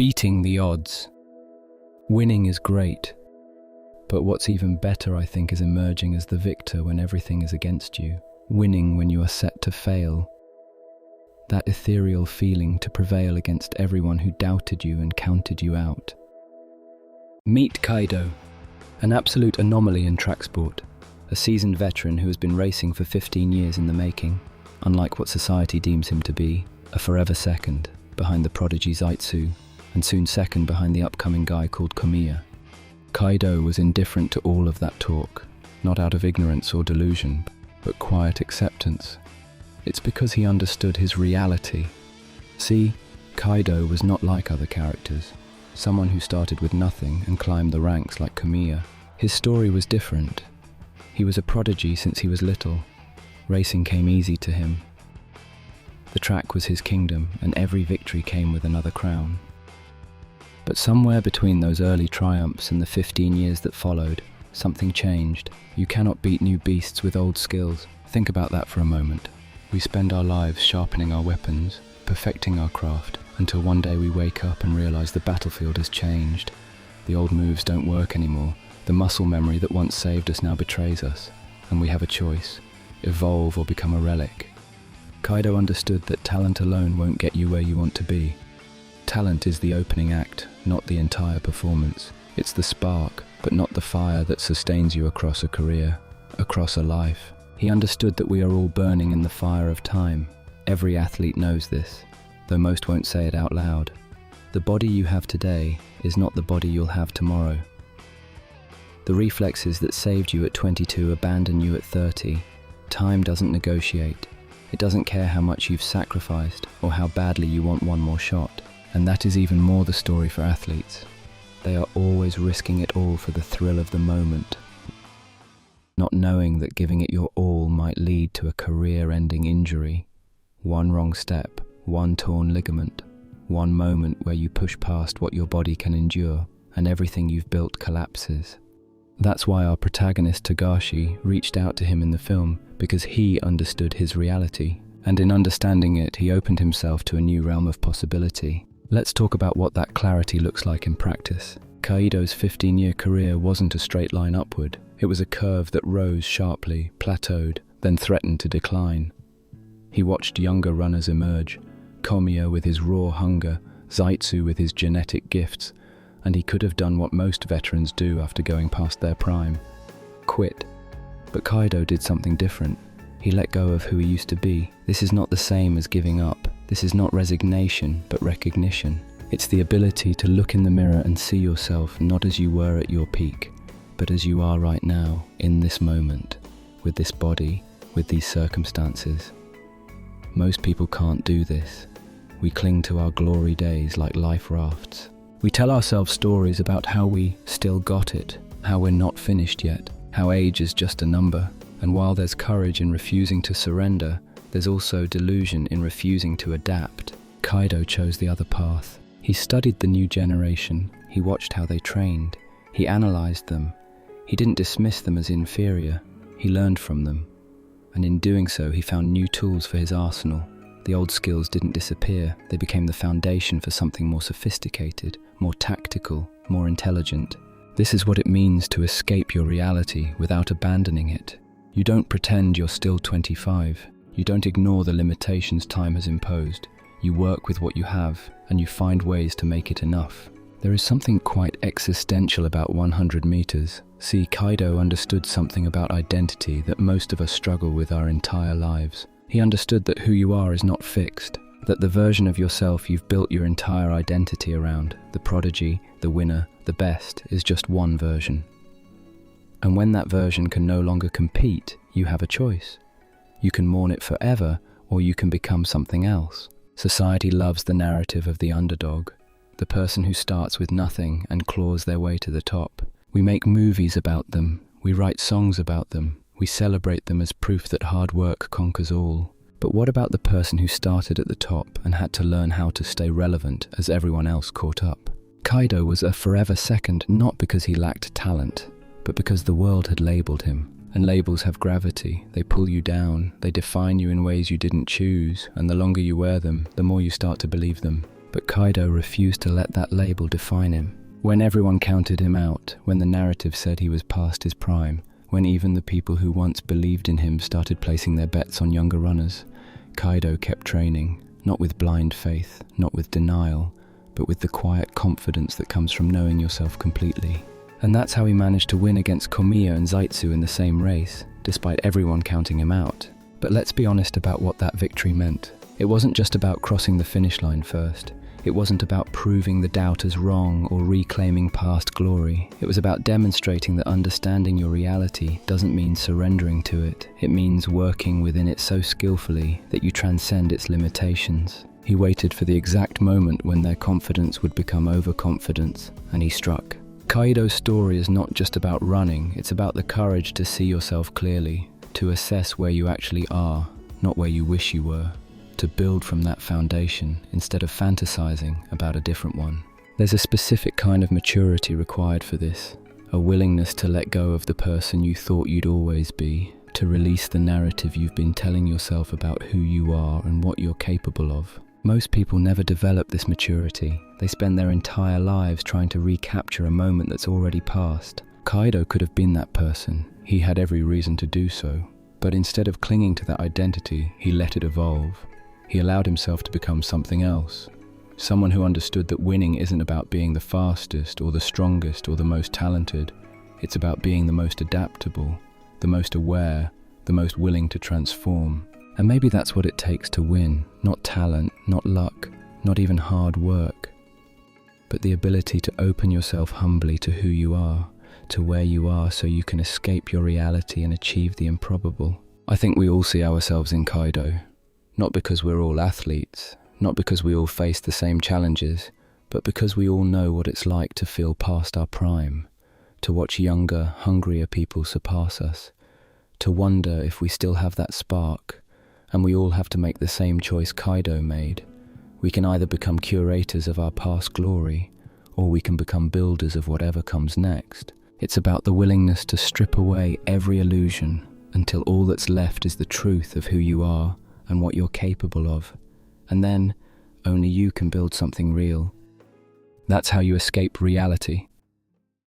Beating the odds. Winning is great, but what's even better, I think, is emerging as the victor when everything is against you. Winning when you are set to fail. That ethereal feeling to prevail against everyone who doubted you and counted you out. Meet Kaido, an absolute anomaly in track sport, a seasoned veteran who has been racing for 15 years in the making, unlike what society deems him to be, a forever second behind the prodigy Zaitsu, and soon second behind the upcoming guy called Komiya. Kaido was indifferent to all of that talk, not out of ignorance or delusion, but quiet acceptance. It's because he understood his reality. See, Kaido was not like other characters, someone who started with nothing and climbed the ranks like Komiya. His story was different. He was a prodigy since he was little. Racing came easy to him. The track was his kingdom, and every victory came with another crown. But somewhere between those early triumphs and the 15 years that followed, something changed. You cannot beat new beasts with old skills. Think about that for a moment. We spend our lives sharpening our weapons, perfecting our craft, until one day we wake up and realize the battlefield has changed. The old moves don't work anymore. The muscle memory that once saved us now betrays us, and we have a choice: evolve or become a relic. Kaido understood that talent alone won't get you where you want to be. Talent is the opening act, not the entire performance. It's the spark, but not the fire that sustains you across a career, across a life. He understood that we are all burning in the fire of time. Every athlete knows this, though most won't say it out loud. The body you have today is not the body you'll have tomorrow. The reflexes that saved you at 22 abandon you at 30. Time doesn't negotiate. It doesn't care how much you've sacrificed or how badly you want one more shot. And that is even more the story for athletes. They are always risking it all for the thrill of the moment, not knowing that giving it your all might lead to a career-ending injury. One wrong step, one torn ligament, one moment where you push past what your body can endure, and everything you've built collapses. That's why our protagonist Togashi reached out to him in the film, because he understood his reality, and in understanding it, he opened himself to a new realm of possibility. Let's talk about what that clarity looks like in practice. Kaido's 15-year career wasn't a straight line upward. It was a curve that rose sharply, plateaued, then threatened to decline. He watched younger runners emerge, Komiya with his raw hunger, Zaitsu with his genetic gifts, and he could have done what most veterans do after going past their prime: quit. But Kaido did something different. He let go of who he used to be. This is not the same as giving up. This is not resignation, but recognition. It's the ability to look in the mirror and see yourself not as you were at your peak, but as you are right now, in this moment, with this body, with these circumstances. Most people can't do this. We cling to our glory days like life rafts. We tell ourselves stories about how we still got it, how we're not finished yet, how age is just a number. And while there's courage in refusing to surrender, there's also delusion in refusing to adapt. Kaido chose the other path. He studied the new generation. He watched how they trained. He analyzed them. He didn't dismiss them as inferior. He learned from them. And in doing so, he found new tools for his arsenal. The old skills didn't disappear. They became the foundation for something more sophisticated, more tactical, more intelligent. This is what it means to escape your reality without abandoning it. You don't pretend you're still 25. You don't ignore the limitations time has imposed. You work with what you have, and you find ways to make it enough. There is something quite existential about 100 meters. See, Kaido understood something about identity that most of us struggle with our entire lives. He understood that who you are is not fixed, that the version of yourself you've built your entire identity around, the prodigy, the winner, the best, is just one version. And when that version can no longer compete, you have a choice. You can mourn it forever, or you can become something else. Society loves the narrative of the underdog, the person who starts with nothing and claws their way to the top. We make movies about them, we write songs about them, we celebrate them as proof that hard work conquers all. But what about the person who started at the top and had to learn how to stay relevant as everyone else caught up? Kaido was a forever second, not because he lacked talent, but because the world had labelled him. And labels have gravity. They pull you down, they define you in ways you didn't choose, and the longer you wear them, the more you start to believe them. But Kaido refused to let that label define him. When everyone counted him out, when the narrative said he was past his prime, when even the people who once believed in him started placing their bets on younger runners, Kaido kept training, not with blind faith, not with denial, but with the quiet confidence that comes from knowing yourself completely. And that's how he managed to win against Komiya and Zaitsu in the same race, despite everyone counting him out. But let's be honest about what that victory meant. It wasn't just about crossing the finish line first. It wasn't about proving the doubters wrong or reclaiming past glory. It was about demonstrating that understanding your reality doesn't mean surrendering to it. It means working within it so skillfully that you transcend its limitations. He waited for the exact moment when their confidence would become overconfidence, and he struck. Kaido's story is not just about running, it's about the courage to see yourself clearly, to assess where you actually are, not where you wish you were. To build from that foundation instead of fantasizing about a different one. There's a specific kind of maturity required for this, a willingness to let go of the person you thought you'd always be, to release the narrative you've been telling yourself about who you are and what you're capable of. Most people never develop this maturity. They spend their entire lives trying to recapture a moment that's already passed. Kaido could have been that person. He had every reason to do so. But instead of clinging to that identity, he let it evolve. He allowed himself to become something else. Someone who understood that winning isn't about being the fastest or the strongest or the most talented. It's about being the most adaptable, the most aware, the most willing to transform. And maybe that's what it takes to win. Not talent, not luck, not even hard work. But the ability to open yourself humbly to who you are, to where you are so you can escape your reality and achieve the improbable. I think we all see ourselves in Kaido. Not because we're all athletes, not because we all face the same challenges, but because we all know what it's like to feel past our prime, to watch younger, hungrier people surpass us, to wonder if we still have that spark, and we all have to make the same choice Kaido made. We can either become curators of our past glory, or we can become builders of whatever comes next. It's about the willingness to strip away every illusion until all that's left is the truth of who you are and what you're capable of, and then only you can build something real. That's how you escape reality.